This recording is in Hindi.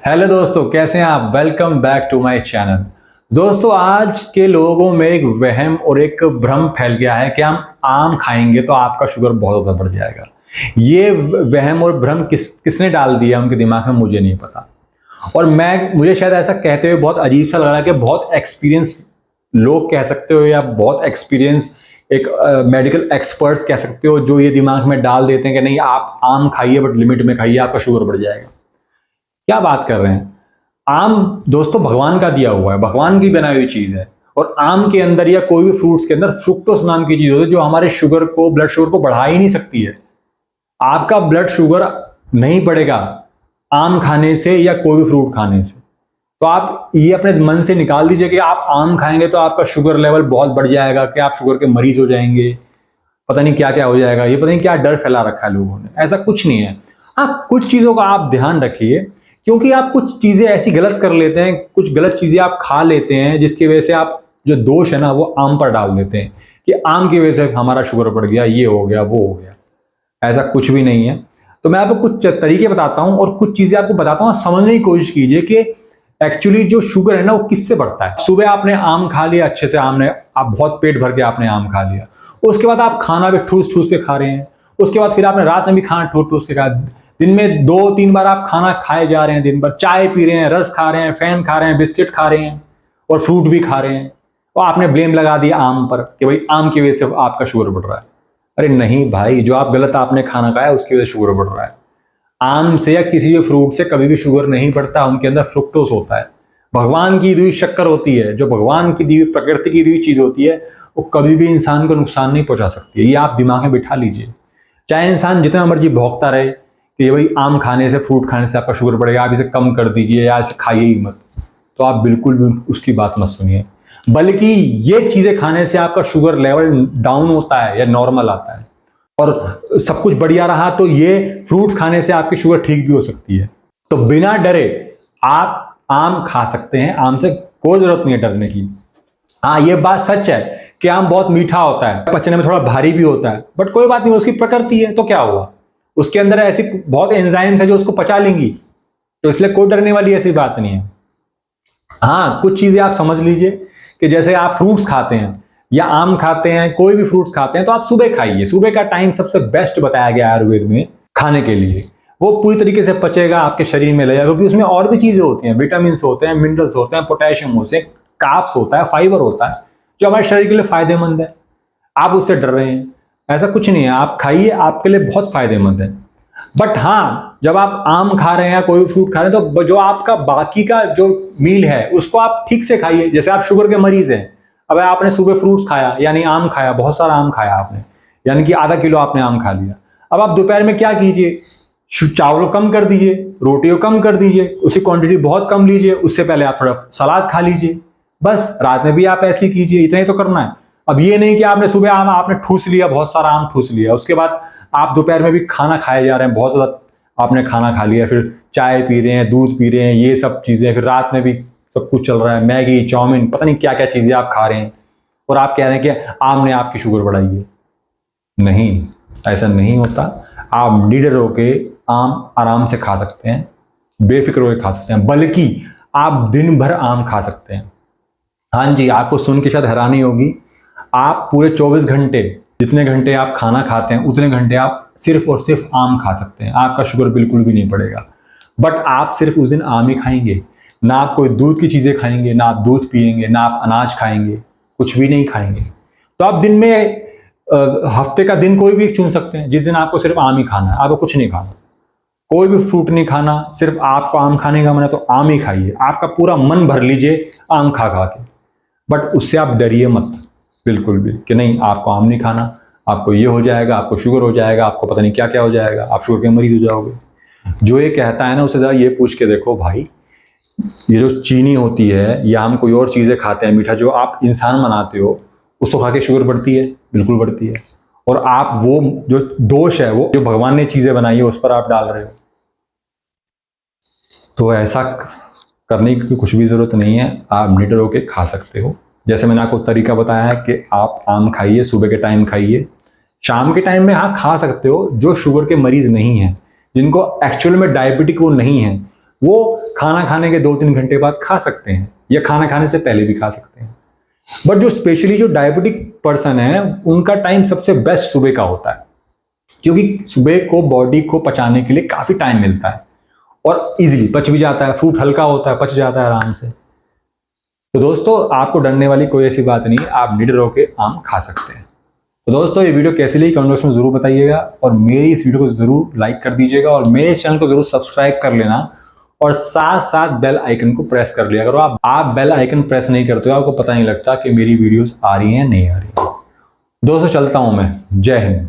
हेलो दोस्तों, कैसे हैं आप। Welcome back to my channel. दोस्तों, आज के लोगों में एक वहम और एक भ्रम फैल गया है कि हम आम खाएंगे तो आपका शुगर बहुत ज़्यादा बढ़ जाएगा। ये वहम और भ्रम किसने डाल दिया उनके दिमाग में, मुझे नहीं पता। और मुझे शायद ऐसा कहते हुए बहुत अजीब सा लग रहा है कि बहुत एक्सपीरियंस लोग कह सकते हो या बहुत एक्सपीरियंस एक मेडिकल एक्सपर्ट्स कह सकते हो, जो ये दिमाग में डाल देते हैं कि नहीं, आप आम खाइए बट लिमिट में खाइए, आपका शुगर बढ़ जाएगा। क्या बात कर रहे हैं। आम दोस्तों भगवान का दिया हुआ है, भगवान की बनाई हुई चीज है। और आम के अंदर या कोई भी फ्रूट्स के अंदर फ्रुक्टोस नाम की चीज होती है जो हमारे शुगर को, ब्लड शुगर को बढ़ा ही नहीं सकती है। आपका ब्लड शुगर नहीं बढ़ेगा आम खाने से या कोई भी फ्रूट खाने से। तो आप ये अपने मन से निकाल दीजिए कि आप आम खाएंगे तो आपका शुगर लेवल बहुत बढ़ जाएगा, कि आप शुगर के मरीज हो जाएंगे, पता नहीं क्या क्या हो जाएगा। ये पता नहीं क्या डर फैला रखा है लोगों ने। ऐसा कुछ नहीं है। हाँ, कुछ चीजों का आप ध्यान रखिए, क्योंकि आप कुछ चीजें ऐसी गलत कर लेते हैं, कुछ गलत चीजें आप खा लेते हैं जिसकी वजह से आप जो दोष है ना वो आम पर डाल देते हैं कि आम की वजह से हमारा शुगर बढ़ गया, ये हो गया, वो हो गया। ऐसा कुछ भी नहीं है। तो मैं आपको कुछ तरीके बताता हूं और कुछ चीजें आपको बताता हूं। समझने की कोशिश कीजिए कि एक्चुअली जो शुगर है ना वो किससे बढ़ता है। सुबह आपने आम खा लिया, अच्छे से आम ने, आप बहुत पेट भर के आपने आम खा लिया। उसके बाद आप खाना भी ठूस ठूस के खा रहे हैं। उसके बाद फिर आपने रात में भी खाना ठूस ठूस के खाया। दिन में 2-3 बार आप खाना खाए जा रहे हैं, दिन भर चाय पी रहे हैं, रस खा रहे हैं, फैन खा रहे हैं, बिस्किट खा रहे हैं और फ्रूट भी खा रहे हैं। और आपने ब्लेम लगा दिया आम पर कि भाई आम की वजह से आपका शुगर बढ़ रहा है। अरे नहीं भाई, जो आप गलत आपने खाना खाया उसकी वजह से शुगर बढ़ रहा है। आम से या किसी भी फ्रूट से कभी भी शुगर नहीं बढ़ता, उनके अंदर फ्रुक्टोस होता है, भगवान की दी हुई शक्कर होती है। जो भगवान की दी हुई, प्रकृति की दी हुई चीज होती है, वो कभी भी इंसान को नुकसान नहीं पहुंचा सकती है। ये आप दिमाग में बिठा लीजिए। चाहे इंसान जितना मर्जी भौंकता रहे कि भाई आम खाने से, फ्रूट खाने से आपका शुगर बढ़ेगा, आप इसे कम कर दीजिए या इसे खाइए ही मत, तो आप बिल्कुल भी उसकी बात मत सुनिए। बल्कि ये चीजें खाने से आपका शुगर लेवल डाउन होता है या नॉर्मल आता है। और सब कुछ बढ़िया रहा तो ये फ्रूट्स खाने से आपकी शुगर ठीक भी हो सकती है। तो बिना डरे आप आम खा सकते हैं। आम से कोई जरूरत नहीं है डरने की। हाँ, ये बात सच है कि आम बहुत मीठा होता है, पचने में थोड़ा भारी भी होता है, बट कोई बात नहीं, उसकी प्रकृति है तो क्या हुआ। उसके अंदर ऐसी बहुत एंजाइम्स है जो उसको पचा लेंगी, तो इसलिए कोई डरने वाली ऐसी बात नहीं है। हाँ, कुछ चीजें आप समझ लीजिए कि जैसे आप फ्रूट्स खाते हैं या आम खाते हैं, कोई भी फ्रूट्स खाते हैं, तो आप सुबह खाइए। सुबह का टाइम सबसे बेस्ट बताया गया है आयुर्वेद में खाने के लिए। वो पूरी तरीके से पचेगा, आपके शरीर में लगेगा, क्योंकि उसमें और भी चीजें होती हैं, विटामिन होते हैं, मिनरल्स होते हैं, पोटेशियम होते हैं, कार्ब्स होता है, फाइबर होता है, जो हमारे शरीर के लिए फायदेमंद है। आप उससे डर रहे हैं, ऐसा कुछ नहीं है। आप खाइए, आपके लिए बहुत फायदेमंद है। बट हाँ, जब आप आम खा रहे हैं या कोई फ्रूट खा रहे हैं, तो जो आपका बाकी का जो मील है उसको आप ठीक से खाइए। जैसे आप शुगर के मरीज हैं, अब आपने सुबह फ्रूट्स खाया, यानी आम खाया, बहुत सारा आम खाया आपने, यानी कि आधा किलो आपने आम खा लिया। अब आप दोपहर में क्या कीजिए, चावल कम कर दीजिए, रोटियों कम कर दीजिए, उसकी क्वांटिटी बहुत कम लीजिए। उससे पहले आप थोड़ा सलाद खा लीजिए। बस रात में भी आप ऐसे ही कीजिए, इतना ही तो करना है। अब ये नहीं कि आपने सुबह आम आपने ठूस लिया, बहुत सारा आम ठूस लिया, उसके बाद आप दोपहर में भी खाना खाए जा रहे हैं, बहुत ज्यादा आपने खाना खा लिया, फिर चाय पी रहे हैं, दूध पी रहे हैं, ये सब चीजें, फिर रात में भी सब कुछ चल रहा है, मैगी, चाउमीन, पता नहीं क्या क्या चीजें आप खा रहे हैं, और आप कह रहे हैं कि आम ने आपकी शुगर बढ़ाई है। नहीं, ऐसा नहीं होता। आप निडर होके आम आराम से खा सकते हैं, बेफिक्र होकर खा सकते हैं, बल्कि आप दिन भर आम खा सकते हैं। हाँ जी, आपको सुन के शायद हैरानी होगी, आप पूरे 24 घंटे, जितने घंटे आप खाना खाते हैं उतने घंटे आप सिर्फ और सिर्फ आम खा सकते हैं, आपका शुगर बिल्कुल भी नहीं बढ़ेगा। बट आप सिर्फ उस दिन आम ही खाएंगे, ना आप कोई दूध की चीजें खाएंगे, ना आप दूध पिएंगे, ना आप अनाज खाएंगे, कुछ भी नहीं खाएंगे। तो आप दिन में हफ्ते का दिन कोई भी चुन सकते हैं जिस दिन आपको सिर्फ आम ही खाना है, आपको कुछ नहीं खाना, कोई भी फ्रूट नहीं खाना, सिर्फ आपको आम खाने का मन है तो आम ही खाइए, आपका पूरा मन भर लीजिए आम खा खा के। बट उससे आप डरिए मत बिल्कुल भी कि नहीं आपको आम नहीं खाना, आपको ये हो जाएगा, आपको शुगर हो जाएगा, आपको पता नहीं क्या क्या हो जाएगा, आप शुगर के मरीज हो जाओगे। जो ये कहता है ना, उससे ज़रा ये पूछ के देखो भाई, ये जो चीनी होती है या हम कोई और चीज़ें खाते हैं मीठा, जो आप इंसान बनाते हो, उसको खा के शुगर बढ़ती है? बिल्कुल बढ़ती है। और आप वो जो दोष है, वो जो भगवान ने चीज़ें बनाई है उस पर आप डाल रहे हो। तो ऐसा करने की कुछ भी ज़रूरत नहीं है, आप निडर होकर खा सकते हो। जैसे मैंने आपको तरीका बताया है कि आप आम खाइए, सुबह के टाइम खाइए, शाम के टाइम में हाँ खा सकते हो। जो शुगर के मरीज नहीं हैं, जिनको एक्चुअल में डायबिटिक वो नहीं है, वो खाना खाने के 2-3 घंटे बाद खा सकते हैं या खाना खाने से पहले भी खा सकते हैं। बट जो स्पेशली जो डायबिटिक पर्सन है उनका टाइम सबसे बेस्ट सुबह का होता है, क्योंकि सुबह को बॉडी को पचाने के लिए काफी टाइम मिलता है और इजीली पच भी जाता है। फ्रूट हल्का होता है, पच जाता है आराम से। तो दोस्तों आपको डरने वाली कोई ऐसी बात नहीं है, आप निडर होकर आम खा सकते हैं। तो दोस्तों ये वीडियो कैसी लगी कमेंट बॉक्स में जरूर बताइएगा और मेरी इस वीडियो को जरूर लाइक कर दीजिएगा और मेरे चैनल को जरूर सब्सक्राइब कर लेना और साथ साथ बेल आइकन को प्रेस कर लिया करो। आप बेल आइकन प्रेस नहीं करते हो, आपको पता नहीं लगता कि मेरी वीडियोस आ रही हैं नहीं आ रही। दोस्तों चलता हूं मैं। जय हिंद।